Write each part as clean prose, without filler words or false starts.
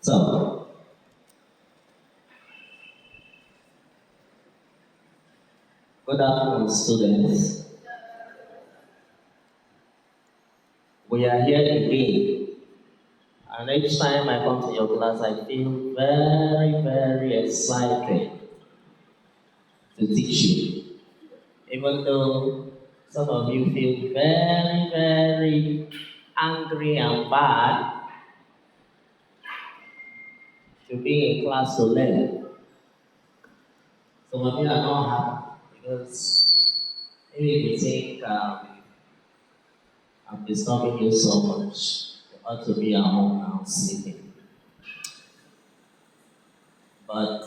So, good afternoon, students. We are here again, and each time I come to your class, I feel very, very excited to teach you. Even though some of you feel very, very angry and bad to be in class to learn. Some of you are not happy because maybe you think I'm disturbing you so much. You ought to be at home now sleeping. But,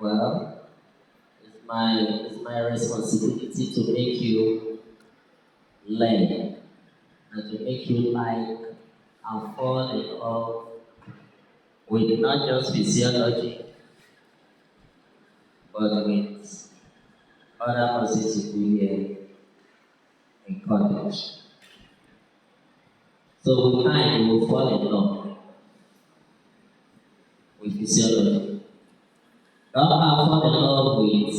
well, it's my responsibility to make you learn and to make you like and fall in love with not just physiology, but with other courses you do here in college. So with time, you will fall in love with physiology. Don't fall in love with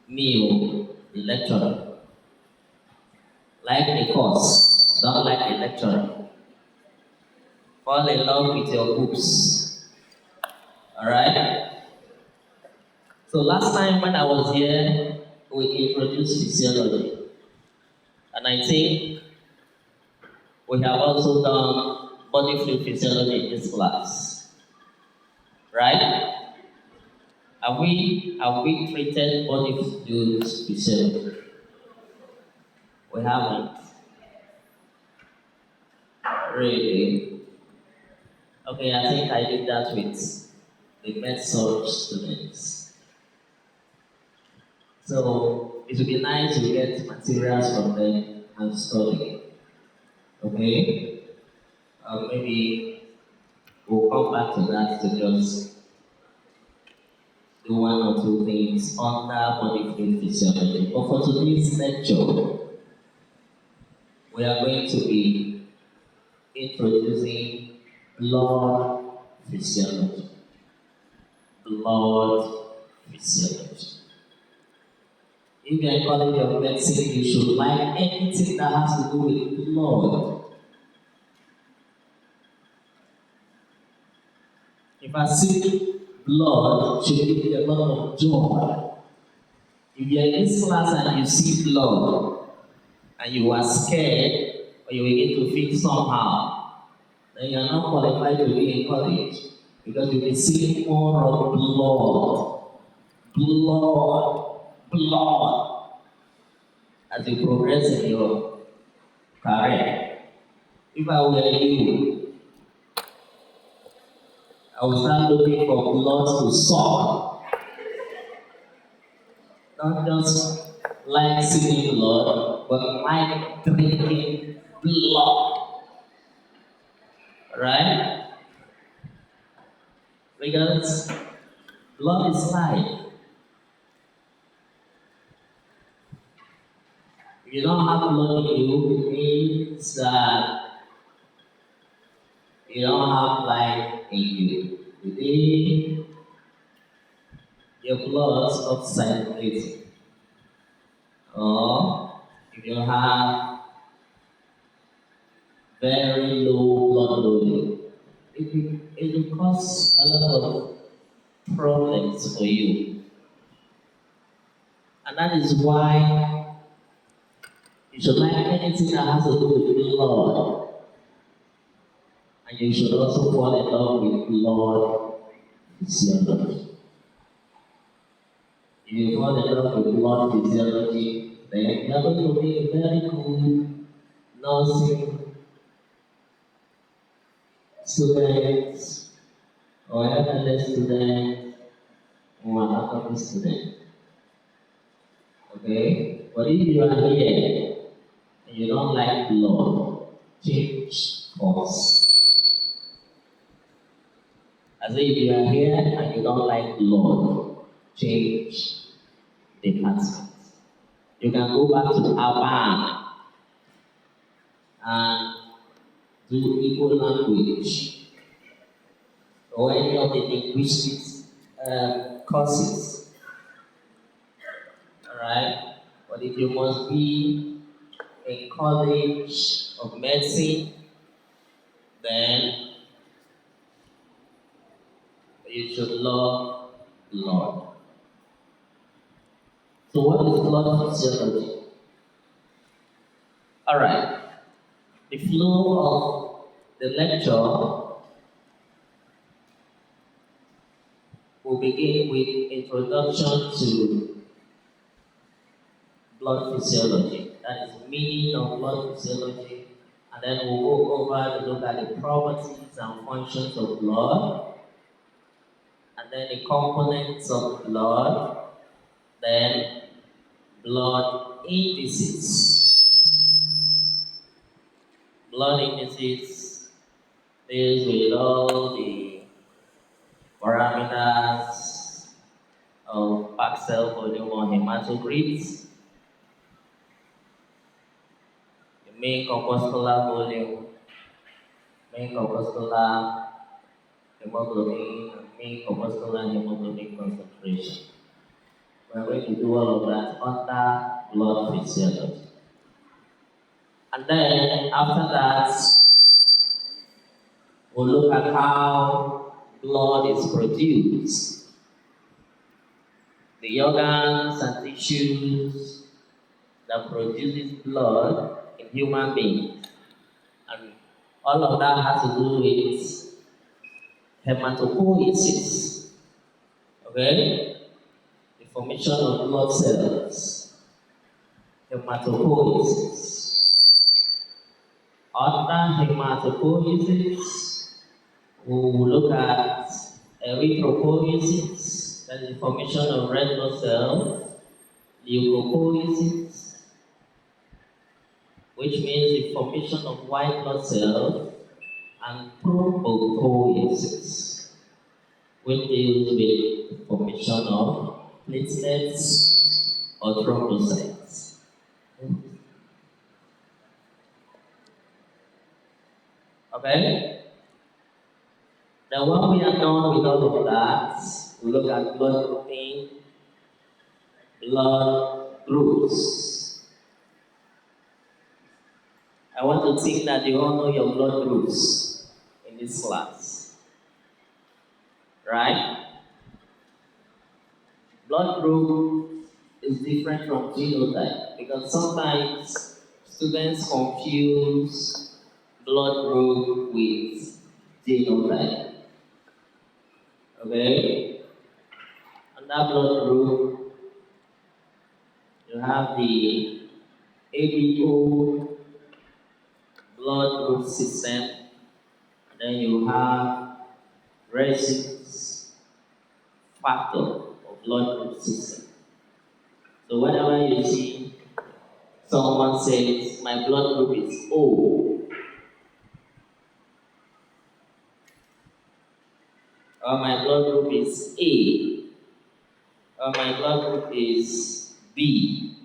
me, the lecturer. Like the course, don't like the lecturer. Fall in love with your books. Alright? So last time when I was here, we introduced physiology. And I think we have also done body fluid physiology in this class. Right? Have we treated body fluid physiology? We haven't. Really? Okay, I think I did that with the med-surg students. So it would be nice to get materials from them and study. Okay? Maybe we'll come back to that to just do one or two things under body fluid physiology. But for today's lecture, we are going to be introducing blood physiology. Blood physiology. If you're in college of medicine, you should like anything that has to do with blood. If I see blood, it should give you a lot of joy. If you're in this class and you see blood, and you are scared, or you begin to feel somehow, then you are not qualified to be in college because you'll be seeing more of blood as you progress in your career. If I were you, I would start looking for blood to suck. Not just like seeing blood, but like drinking blood. Right? Because blood is life. If you don't have blood in you, it means that you don't have life in you. Today, your blood stops circulating. Or if you have very low blood loading, it will cause a lot of problems for you. And that is why you should like anything that has to do with blood. And you should also fall in love with blood physiology. If you fall in love with blood physiology, then you are going to be a very good nursing student, or FLS student, or anatomy student. Okay? But if you are here and you don't like blood, change course. As if you are here and you don't like blood, change department. You can go back to Alabama and do Igbo language or any of the linguistic courses, alright? But if you must be in college of medicine, then you should love blood. So what is blood physiology? Alright, the flow of the lecture will begin with introduction to blood physiology. That is meaning of blood physiology. And then we'll go over to look at the properties and functions of blood. And then the components of blood. Then blood indices. Blood indices deals with all the parameters of packed cell volume or hematocrits, the main corpuscular volume, main corpuscular hemoglobin, and main corpuscular hemoglobin concentration. We're going to do all of that under blood physiology. And then after that, we'll look at how blood is produced. The organs and tissues that produces blood in human beings. And all of that has to do with hematopoiesis. Okay? The formation of blood cells. Hematopoiesis. Under hematopoiesis, we will look at erythropoiesis, that is the formation of red blood cells, leukopoiesis, which means the formation of white blood cells, and thrombopoiesis, which deals with the formation of platelets or thrombocytes. Okay? Now, when we are done with all of that, we look at blood grouping, blood groups. I want to think that you all know your blood groups in this class. Right? Blood group is different from genotype because sometimes students confuse blood group with genotype. Okay? And that blood group, you have the ABO blood group system, and then you have rhesus factor of blood group system. So whenever you see someone says, my blood group is O, or my blood group is A, or my blood group is B,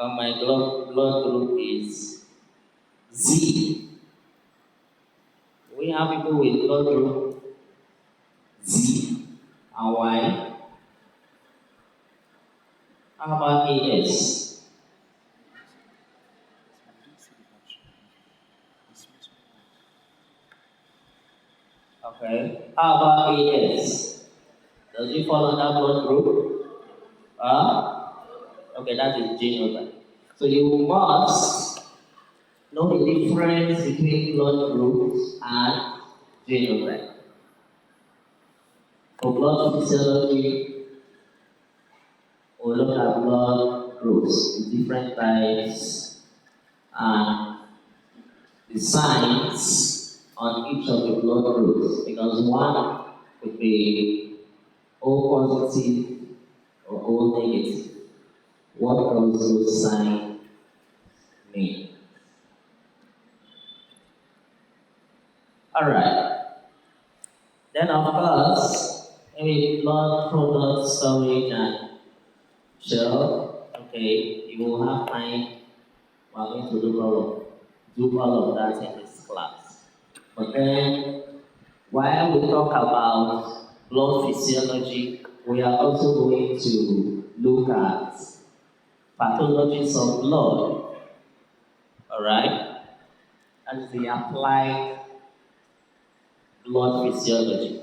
or my blood group is Z. We have people with blood group Z and Y. How about AS? Okay. How about AS? Does it fall under blood group? Okay, that is genotype. So you must know the difference between blood groups and genotype. For blood physiology, we'll look at blood groups, the different types, and the signs on each of the blood groups. Because one could be O positive or O negative. What does those signs mean? Alright. Then of course, maybe blood product storage and shell. Okay, you will have time. We are going to look all of do all of that in this class. But then, while we talk about blood physiology, we are also going to look at pathologies of blood, alright? As the applied blood physiology,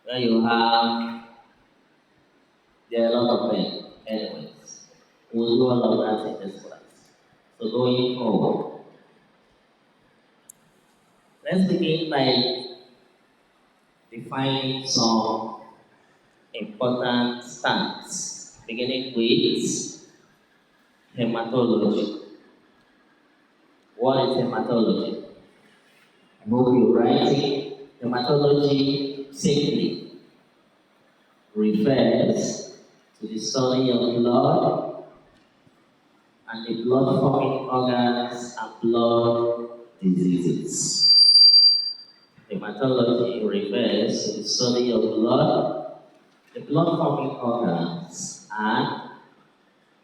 where you have, there are a lot of them, anyways. We'll do all of that in this class. So going forward, let's begin by defining some important stats, beginning with hematology. What is hematology? I hope you're writing. Hematology simply refers to the study of blood and the blood forming organs and blood diseases. Hematology refers to the study of blood, the blood forming organs, and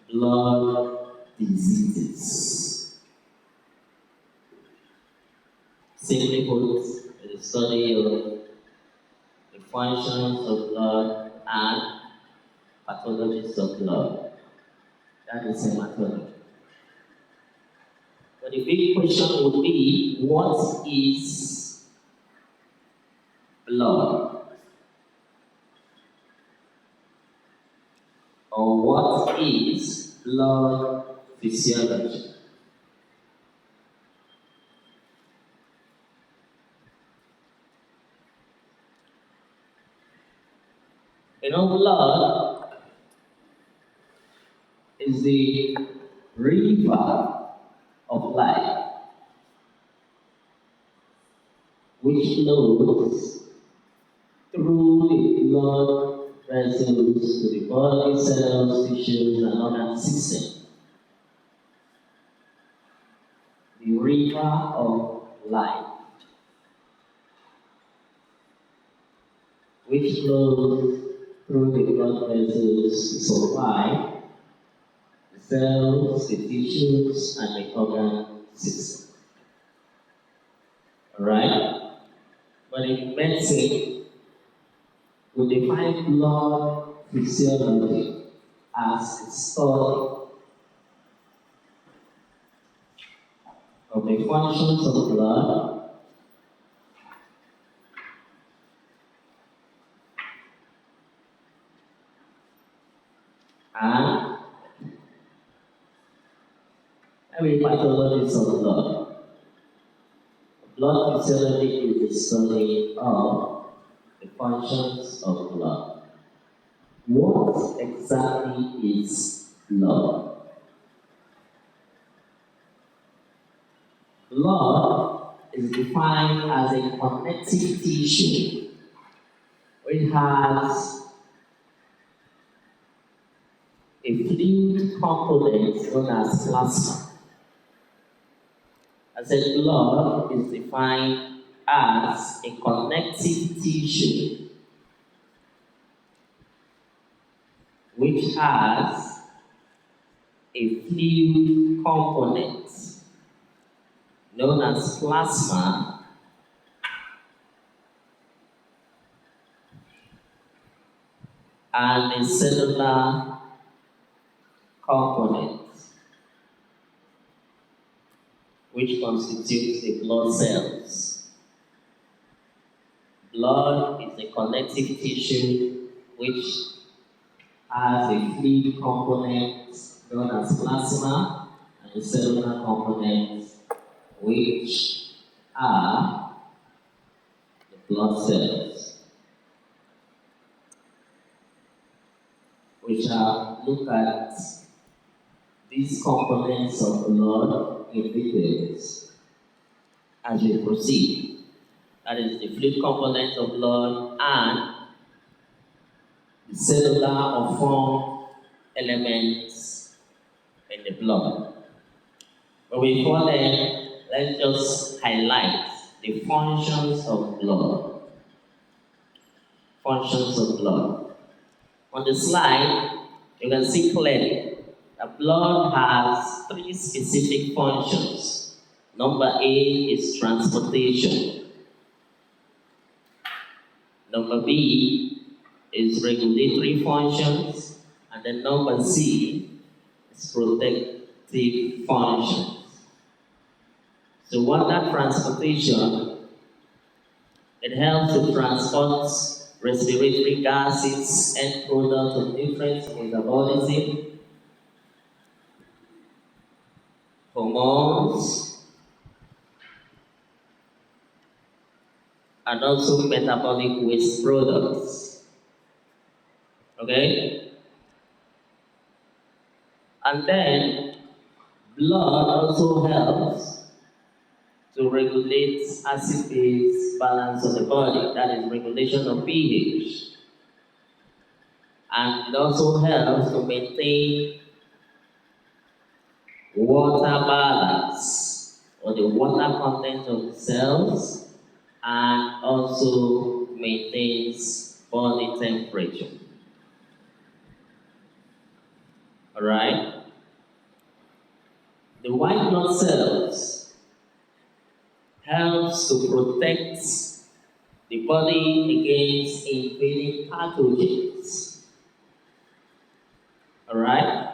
blood diseases. Simply put, the study of the functions of blood and pathologies of blood. That is hematology. But the big question would be, what is blood? Or what is blood physiology? Blood is the river of life which flows through the blood vessels to the body, cells, tissues, and organ system. The river of life which flows through the blood vessels to supply the cells, the tissues, and the organ system. Alright? But in medicine, we define blood physiology as the study of the functions of blood and every pathologies of blood. Blood physiology is the study of the functions of blood. What exactly is blood? Blood is defined as a connective tissue which has a fluid component known as plasma. I said blood is defined as a connective tissue which has a fluid component known as plasma and a cellular component which constitutes the blood cells. Blood is a connective tissue which has a fluid component known as plasma and a cellular component which are the blood cells. We shall look at these components of blood in details as we proceed. That is the fluid component of blood and the cellular or form elements in the blood. But before then, let's just highlight the functions of blood. Functions of blood. On the slide, you can see clearly The blood has three specific functions. Number A is transportation. Number B is regulatory functions. And then number C is protective functions. So what that transportation, it helps to transport respiratory gases and products of nutrients in metabolism, hormones, and also metabolic waste products. Okay? And then blood also helps to regulate acid-base balance of the body, that is regulation of pH. And it also helps to maintain water balance or the water content of the cells and also maintains body temperature. Alright? The white blood cells helps to protect the body against invading pathogens. Alright?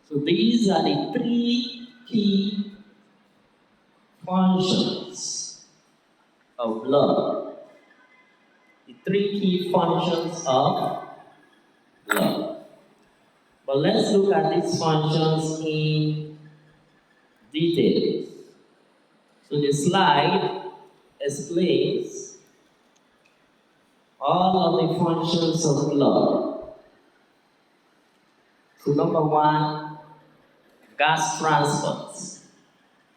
So these are the three key functions of blood. The three key functions of blood. But let's look at these functions in detail. So the slide explains all of the functions of blood. So number one, gas transport.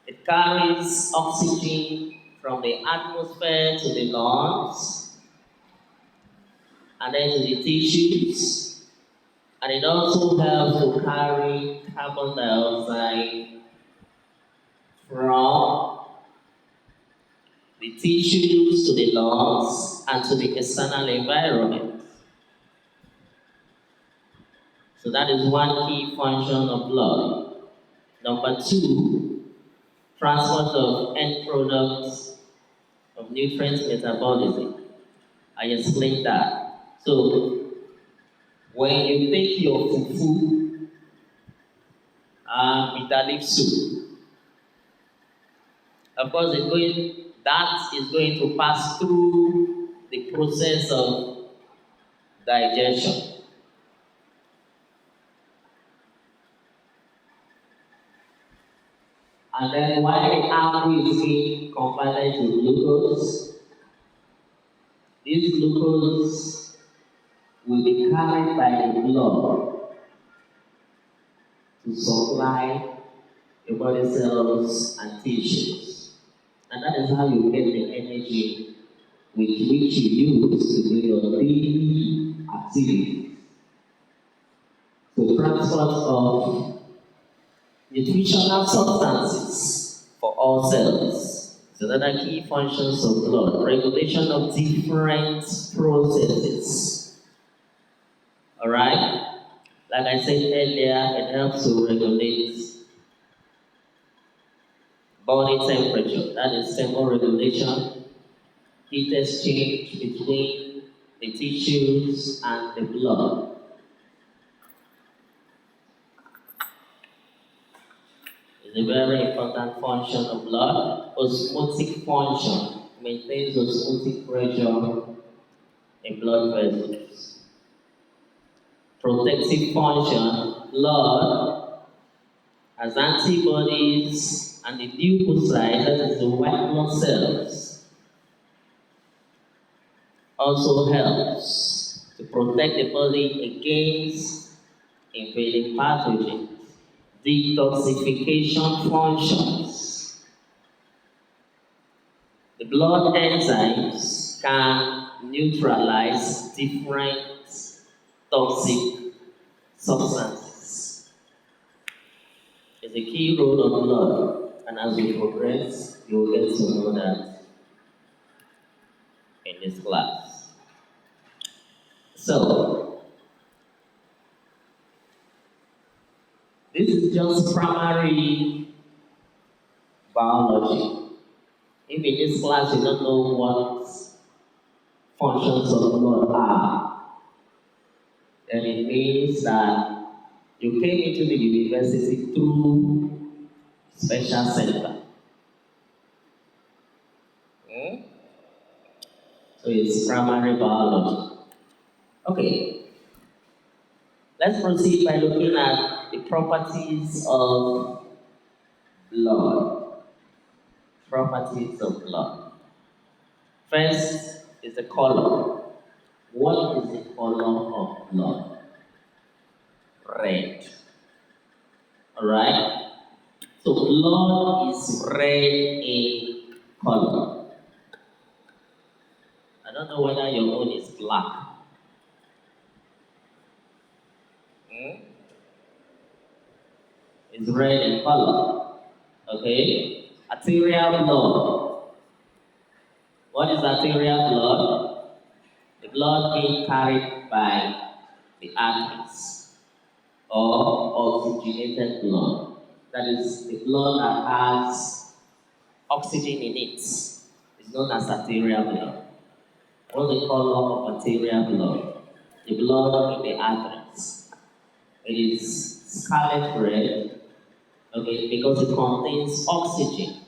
It carries oxygen from the atmosphere to the lungs and then to the tissues. And it also helps to carry carbon dioxide from the tissues to the lungs and to the external environment. So that is one key function of blood. Number two, transport of end products of nutrient metabolism. I explained that. So when you take your fufu and bitter leaf soup, of course that is going to pass through the process of digestion. And then while the apple is being converted to glucose, this glucose will be carried by the blood to supply your body cells and tissues. And that is how you get the energy with which you use to do your daily activities. So transport of nutritional substances for all cells. So that are key functions of blood. Regulation of different processes. Alright? Like I said earlier, it helps to regulate body temperature. That is thermoregulation, heat exchange between the tissues and the blood. It's a very important function of blood. Osmotic function maintains osmotic pressure in blood vessels. Protective function, blood has antibodies and the leukocytes, that is the white blood cells, also helps to protect the body against invading pathogens. Detoxification functions. The blood enzymes can neutralize different toxic substances. It's a key role of blood, and as we progress, you will get to know that in this class. So, this is just primary biology. If in this class you don't know what functions of blood are, then it means that you came into the university through special center. Hmm? So it's primary biology. Okay, let's proceed by looking at the properties of blood. Properties of blood. First is the color. What is the color of blood? Red. Alright? So blood is red in color. I don't know whether your own is black. Hmm? It's red in color. Okay? Arterial blood. What is arterial blood? The blood being carried by the arteries or oxygenated blood. That is the blood that has oxygen in it. It's known as arterial blood. What's the color of arterial blood? The blood in the arteries. It is scarlet red, okay, because it contains oxygen.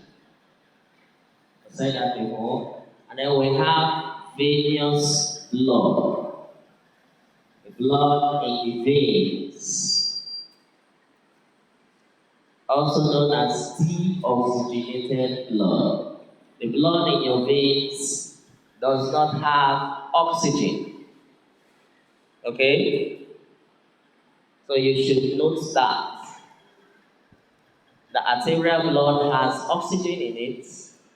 I said that before. And then we have venous blood. The blood in the veins, also known as deoxygenated blood. The blood in your veins does not have oxygen. Okay? So you should note that the arterial blood has oxygen in it,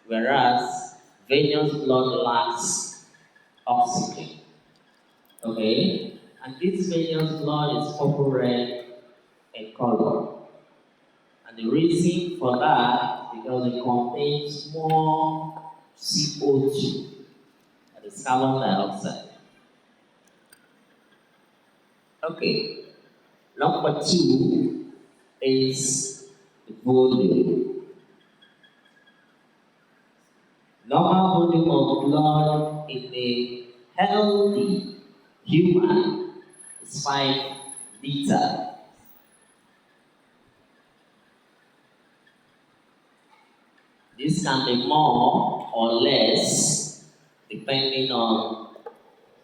whereas venous blood lacks oxygen. Okay? And this venous blood is purple red in color. And the reason for that is because it contains more CO2, that is carbon dioxide. Okay, number two is the volume. Normal volume of blood in a healthy human is 5 liters. This can be more or less depending on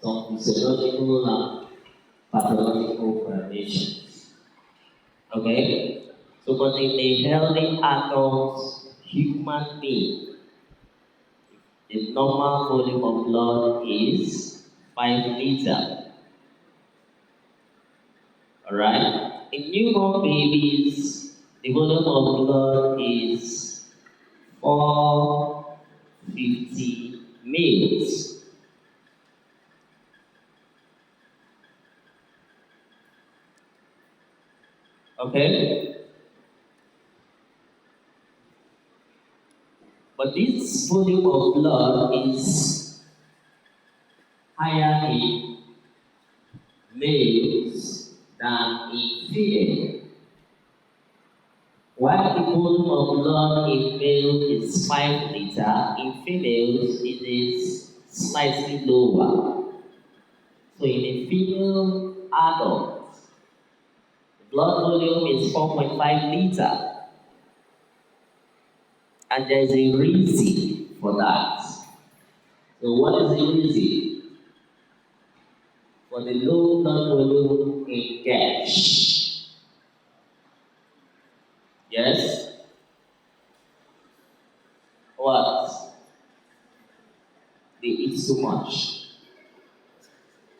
some physiological and pathological correlations. Okay? So, but in a healthy adult human being, the normal volume of blood is 5 liters. Alright? In newborn babies, the volume of blood is 450 mils. Okay? But this volume of blood is higher in males than in females. While the volume of blood in males is 5 liters, in females it is slightly lower. So in a female adult, the blood volume is 4.5 liters. And there is a reason for that. So what is the reason for the low blood volume in gash? Yes? What? They eat too much.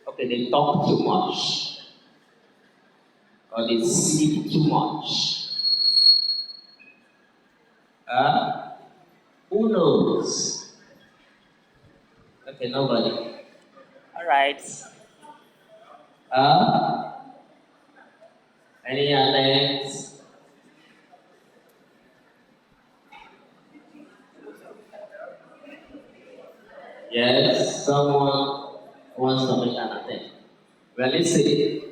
Okay, they talk too much. Or they sleep too much. Who knows? Okay, nobody. Alright. Any others? Yes, someone wants to make an attempt. Well, let's see.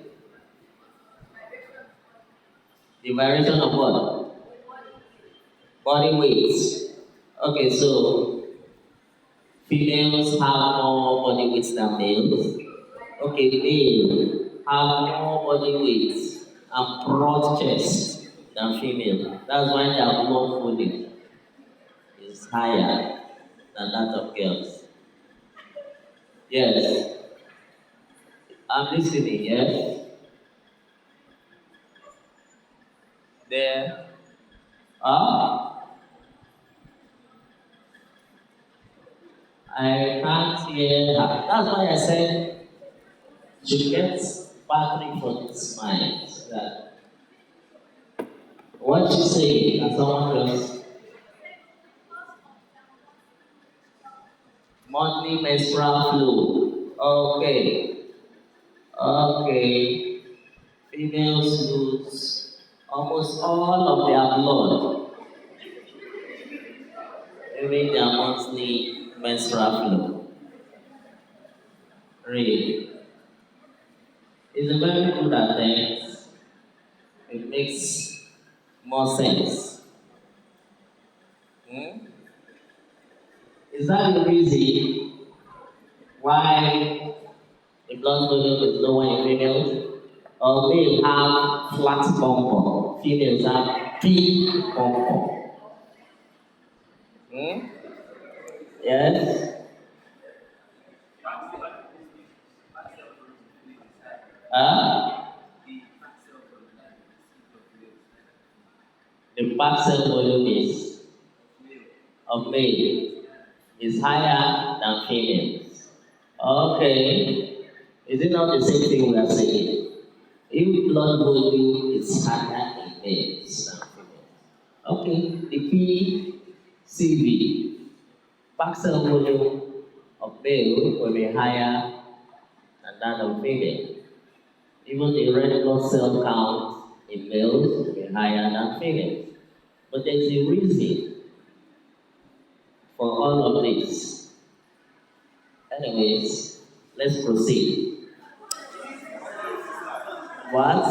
The variation of what? Body weight. Okay, so females have more body weight than males. Okay, male have more body weight and broad chest than female. That's why their blood volume is higher than that of girls. Yes, I'm listening, yes. There. Ah, I can't hear her. That's why I said she gets battery for this mind. That what you say, and someone just monthly menstrual flow. Okay, okay. Females lose almost all of their blood during their monthly menstrual flow. Really. It's a very good attempt. It makes more sense. Hmm? Is that the reason why the blood volume is lower in females? Or males have flat bumper, females have big bumper. Hmm? Yes? Uh, the parcel volume is of male is higher than females. Okay. Is it not the same thing we are saying? If blood volume is higher in males than females. Okay, the PCV, parcel volume of male will be higher than that of female. Even the red blood cell count in males will be higher than females. But there's a reason for all of this. Anyways, let's proceed. What?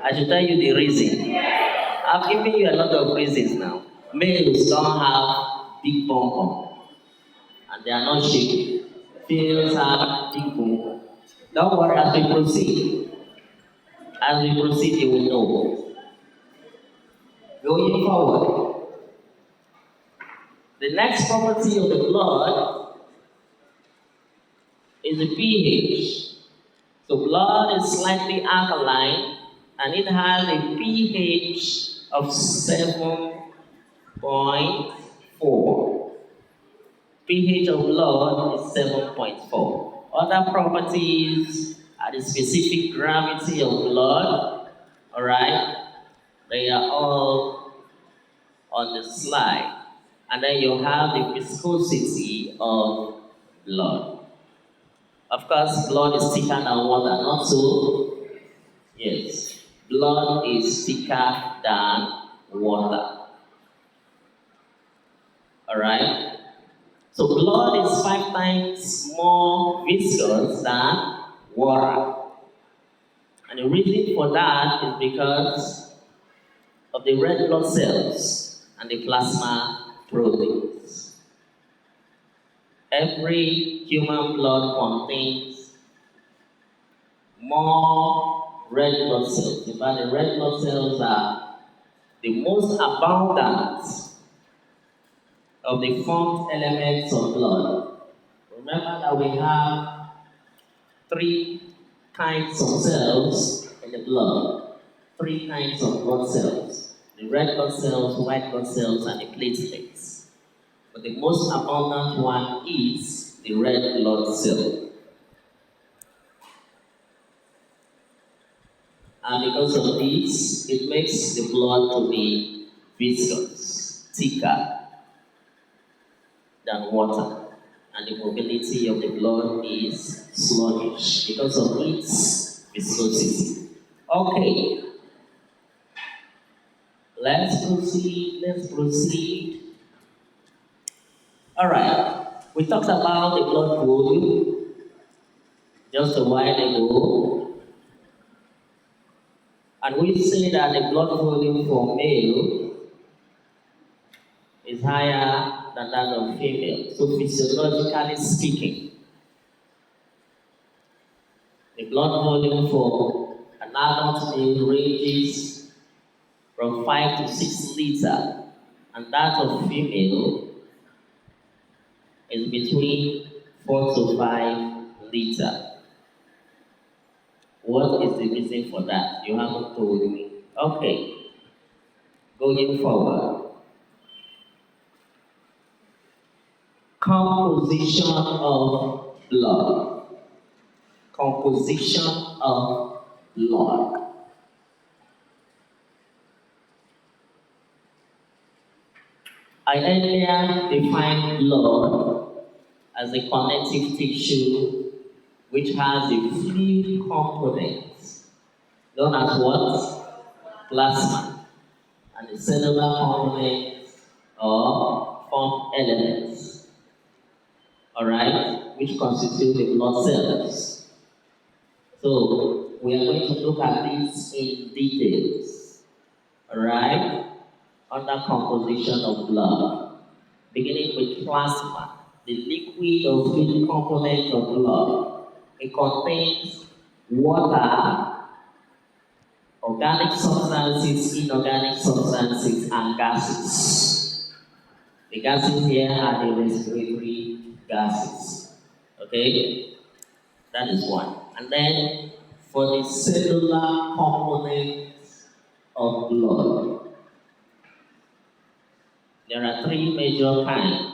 I should tell you the reason. I've given you a lot of reasons now. Males don't have big pom and they are not shaky. Females have big pom. Don't worry, as we proceed, you will know. Going forward, the next property of the blood is the pH. So blood is slightly alkaline and it has a pH of 7.4. pH of blood is 7.4. Other properties are the specific gravity of blood, alright? They are all on the slide. And then you have the viscosity of blood. Of course, blood is thicker than water, not so? Yes. Blood is thicker than water. Alright? So blood is 5 times more viscous than water. And the reason for that is because of the red blood cells and the plasma proteins. Every human blood contains more red blood cells. In fact, the red blood cells are the most abundant of the formed elements of blood. Remember that we have three kinds of cells in the blood. Three kinds of blood cells. The red blood cells, white blood cells, and the platelets. But the most abundant one is the red blood cell. And because of this, it makes the blood to be viscous, thicker than water. And the mobility of the blood is sluggish because of its viscosity. Okay, let's proceed. Alright, we talked about the blood volume, just a while ago, and we say that the blood volume for male is higher than that of female. So physiologically speaking, the blood volume for an adult male ranges from 5 to 6 liters, and that of female is between 4 to 5 liters. What is the reason for that? You haven't told me. Okay, going forward. Composition of blood. Composition of blood. I earlier defined blood as a connective tissue which has a fluid component known as what? Plasma, and the cellular component or form elements, alright, which constitute the blood cells. So we are going to look at this in details, alright, under composition of blood, beginning with plasma, the liquid or fluid component of blood. It contains water, organic substances, inorganic substances, and gases. The gases here are the respiratory gases. Okay? That is one. And then for the cellular components of blood, there are three major kinds.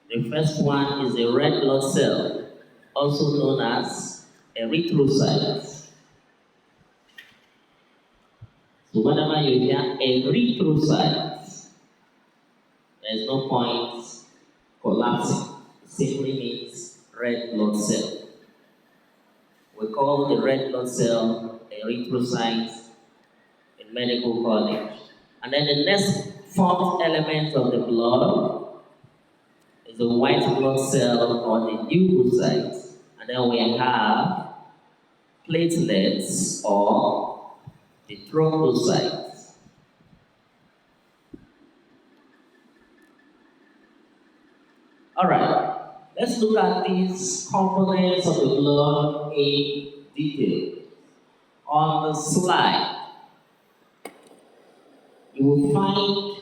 The first one is a red blood cell, also known as erythrocytes. So whenever you hear erythrocytes, there is no point collapsing. It simply means red blood cell. We call the red blood cell erythrocytes in medical college. And then the next fourth element of the blood is the white blood cell or the leukocytes. And then we have platelets or the thrombocytes. Alright, let's look at these components of the blood in detail. On the slide, you will find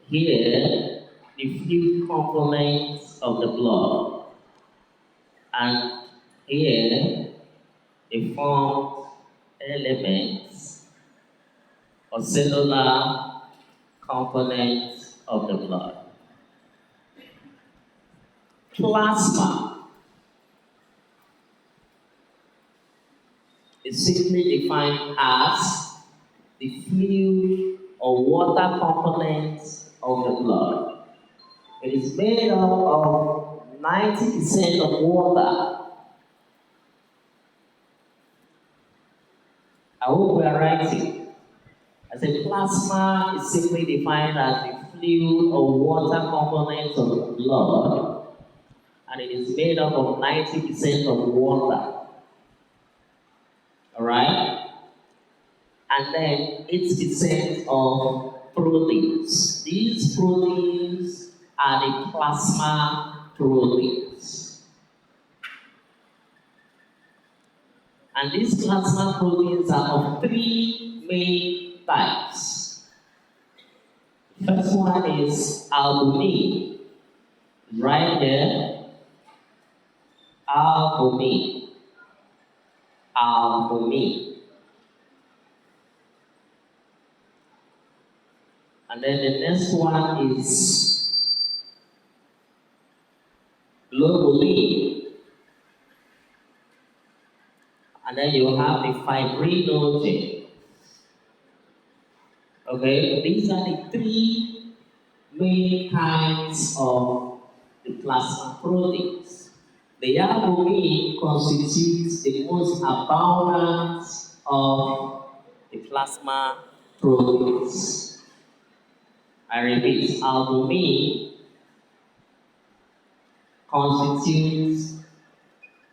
here the fluid components of the blood, and here the formed elements or cellular components of the blood. Plasma is simply defined as the fluid or water components of the blood. It is made up of 90% of water. I hope we are writing. I said plasma is simply defined as the fluid or water components of the blood, and it is made up of 90% of water. Alright? And then 8% of proteins. These proteins are the plasma proteins. And these plasma proteins are of three main types. The first one is albumin. Right there. Albumin. Albumin. And then the next one is globulin. And then you have the fibrinogen. Okay, these are the three main kinds of the plasma proteins. The albumin constitutes the most abundant of the plasma proteins. I repeat, albumin constitutes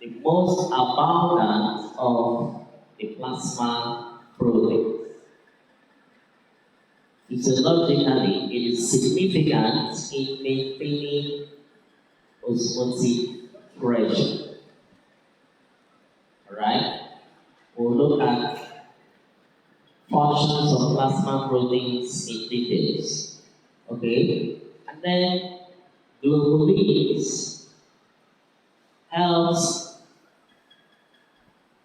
the most abundant of the plasma proteins. Physiologically, it is significant in maintaining osmotic pressure. Alright? We'll look at functions of plasma proteins in details. Okay? And then glucophage helps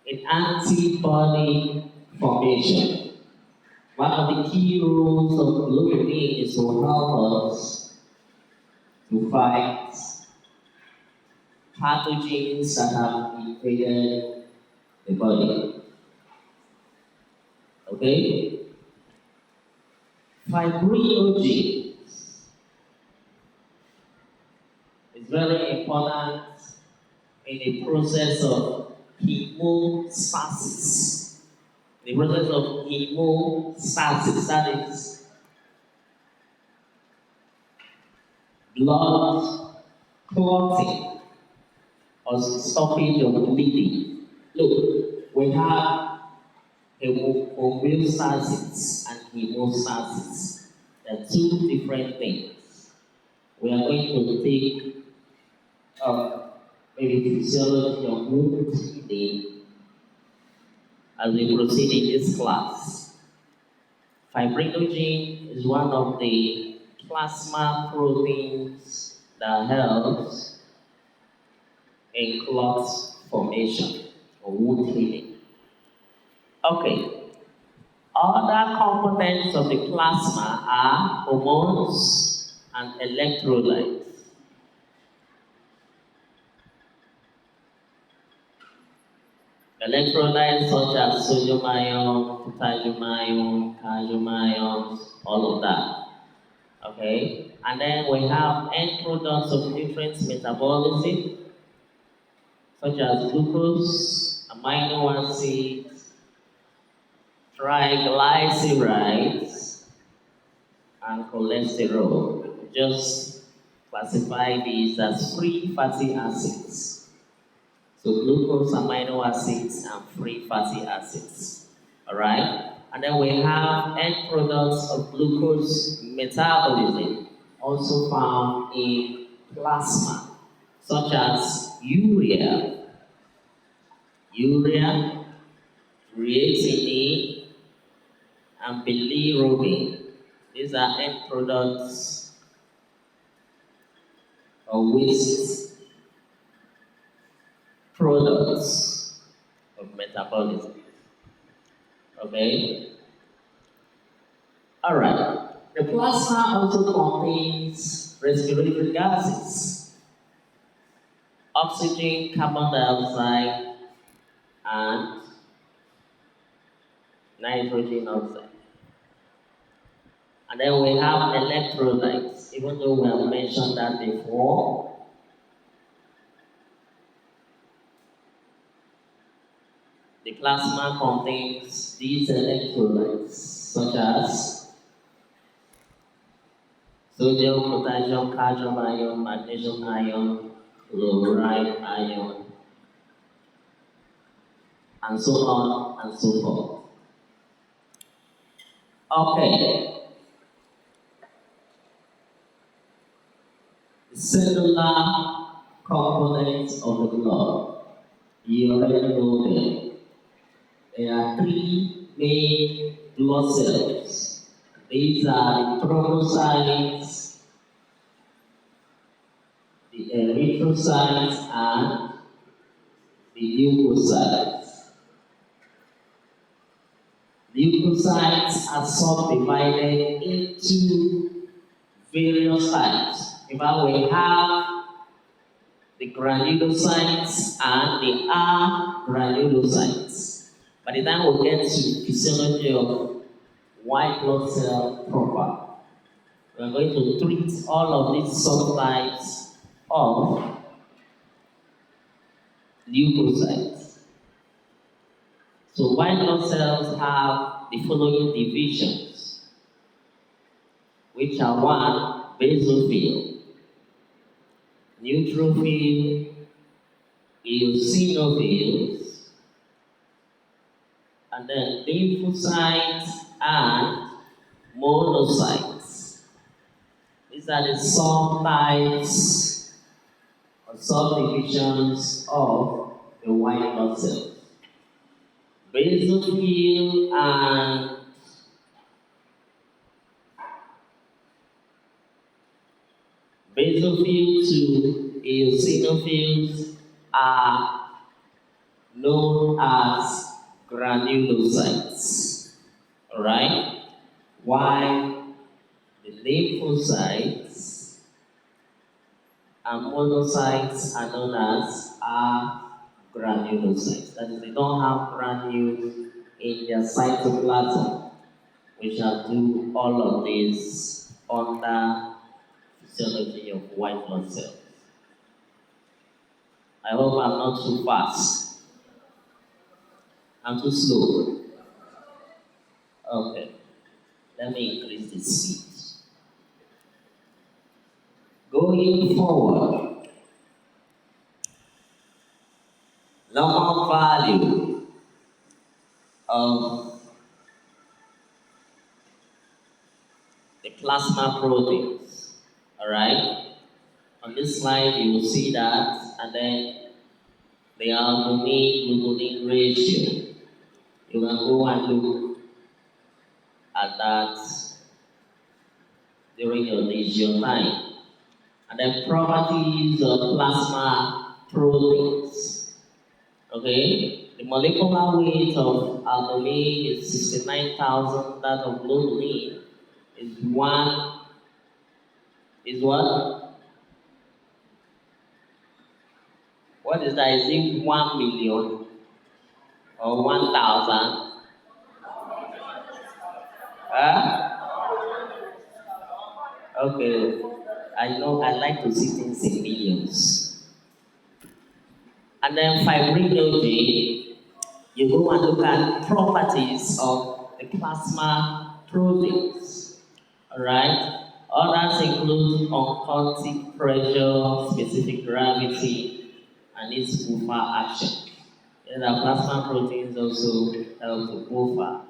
in antibody formation. One of the key roles of glucophage is to help us to fight pathogens that have invaded the body. Okay? Fibrinogen is very important in the process of hemostasis. The process of hemostasis, that is blood clotting or stoppage of bleeding. Look, we have homeostasis and hemostasis. They are two different things. We are going to take maybe physiology or wound healing as we proceed in this class. Fibrinogen is one of the plasma proteins that helps in clot formation or wound healing. Okay. Other components of the plasma are hormones and electrolytes. Electrolytes such as sodium ion, potassium ion, calcium ions, all of that. Okay? And then we have end products of nutrient metabolism, such as glucose, amino acids, triglycerides, and cholesterol. Just classify these as free fatty acids. So glucose, amino acids, and free fatty acids. Alright? And then we have end products of glucose metabolism, also found in plasma, such as urea, creatinine, and bilirubin. These are end products or waste products of metabolism. Okay? Alright. The plasma also contains respiratory gases, oxygen, carbon dioxide, and nitrogen oxide. And then we have electrolytes, even though we have mentioned that before. The plasma contains these electrolytes, such as sodium, potassium, calcium ion, magnesium ion, chloride ion, and so on and so forth. Okay. The cellular components of the blood. You already know them. There are three main blood cells. These are the thrombocytes, the erythrocytes, and the leukocytes. Leukocytes are subdivided into various types. In fact, we have the granulocytes and the agranulocytes. By the time we get to physiology of white blood cell proper, we are going to treat all of these subtypes of leukocytes. So white blood cells have the following divisions, which are one, basophil, neutrophil, eosinophils, and then lymphocytes and monocytes. These are the subtypes or subdivisions of the white blood cells. Basophil and basophil to eosinophils are known as granulocytes. Alright? While the lymphocytes and monocytes are known as granulocytes. That is, they don't have granules in their cytoplasm. We shall do all of this under physiology of white blood cells. I hope I'm not too fast. I'm too slow. Okay. Let me increase the speed. Going forward, normal value of the plasma proteins. Alright? On this slide, you will see that, and then the albumin-globulin ratio. You can go and look at that during your leisure time. And then properties of plasma proteins. Okay? The molecular weight of albumin is 69,000. That of globulin is what? What is that? Is it 1 million or 1,000? Okay. I know I like to see things in millions. And then fibrinogen, you go and look at properties of the plasma proteins. Alright? Others include oncotic pressure, specific gravity, and its buffer action. And the plasma proteins also help to buffer.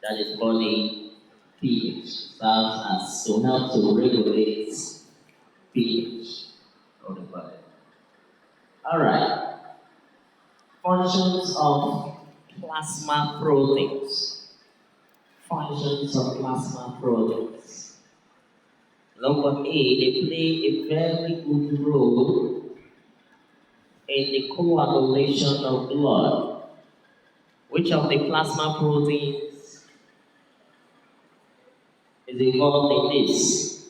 That is body pH. Serves as to help to regulate pH of the body. Alright. Functions of plasma proteins. Functions of plasma proteins. Number A, they play a very good role in the coagulation of blood. Which of the plasma proteins is involved in this?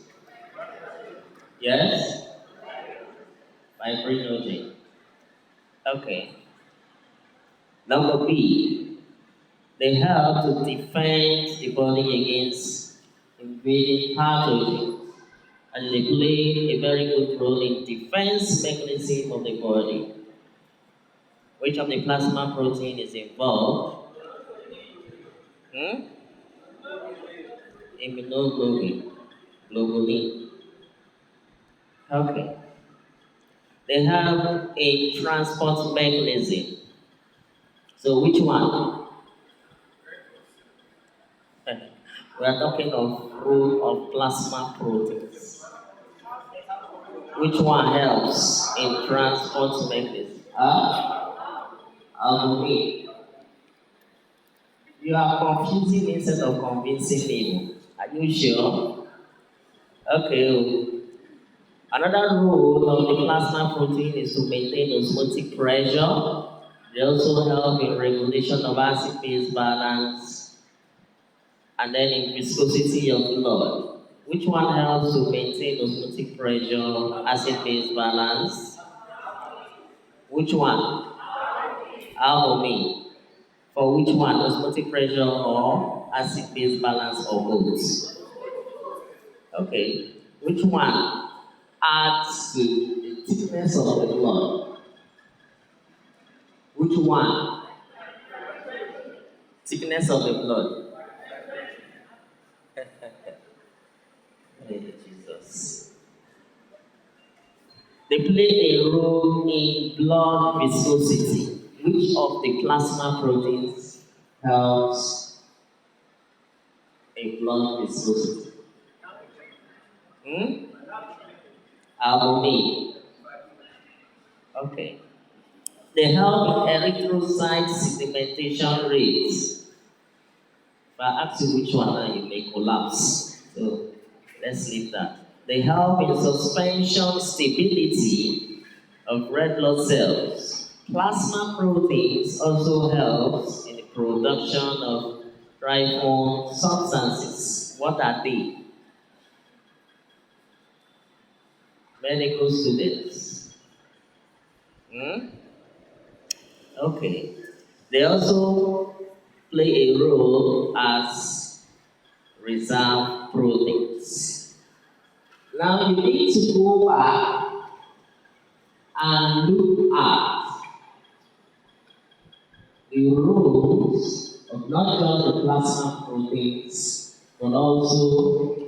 Yes? Fibrinogen. Okay. Number B, they help to defend the body against invading pathogens. And they play a very good role in defense mechanism of the body. Which of the plasma protein is involved? Immunoglobulin. Globulin. Okay. They have a transport mechanism. So which one? We are talking of role of plasma proteins. Which one helps in transport mechanism? Albumin. You are confusing instead of convincing me. Are you sure? Okay. Another role of the plasma protein is to maintain osmotic pressure. They also help in regulation of acid-base balance and then in viscosity of blood. Which one helps to maintain osmotic pressure, acid-base balance? Which one? Albumin. For which one? Osmotic pressure or acid-base balance or both? Okay. Which one adds to the thickness of the blood? Which one? Thickness of the blood. cells. They play a role in blood viscosity. Which of the plasma proteins helps in blood viscosity? Hmm? Albumin. Okay. They help in erythrocyte sedimentation rates. If I ask you which one, now you may collapse. So let's leave that. They help in suspension stability of red blood cells. Plasma proteins also helps in the production of triform substances. What are they? Medical students. Hmm? Okay. They also play a role as reserve proteins. Now you need to go back and look at the roles of not just the plasma proteins, but also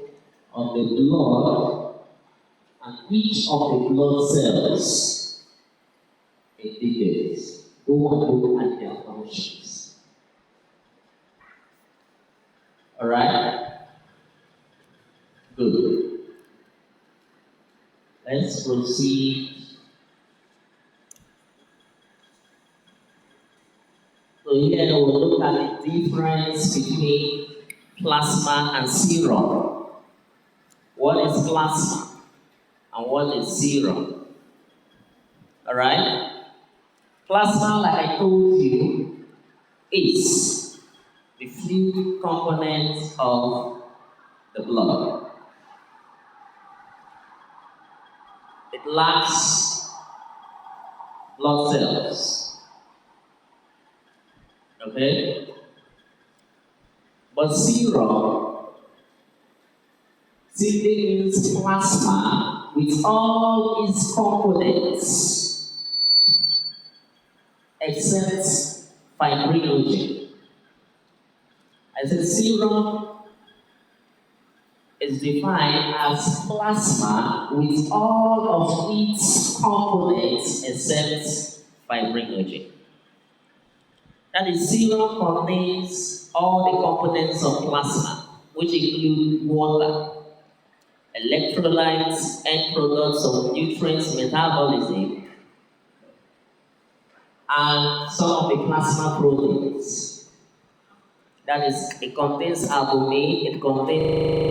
of the blood and each of the blood cells in details. Go and look at their functions. Alright? Good. Let's proceed. So here we'll look at the difference between plasma and serum. What is plasma and what is serum? Alright? Plasma, like I told you, is the fluid component of the blood. It lacks blood cells. Okay? But serum simply means plasma with all its components except fibrinogen. I said serum is defined as plasma with all of its components except fibrinogen. That is, serum contains all the components of plasma, which include water, electrolytes, end products of nutrients metabolism, and some of the plasma proteins. That is, it contains albumin, it contains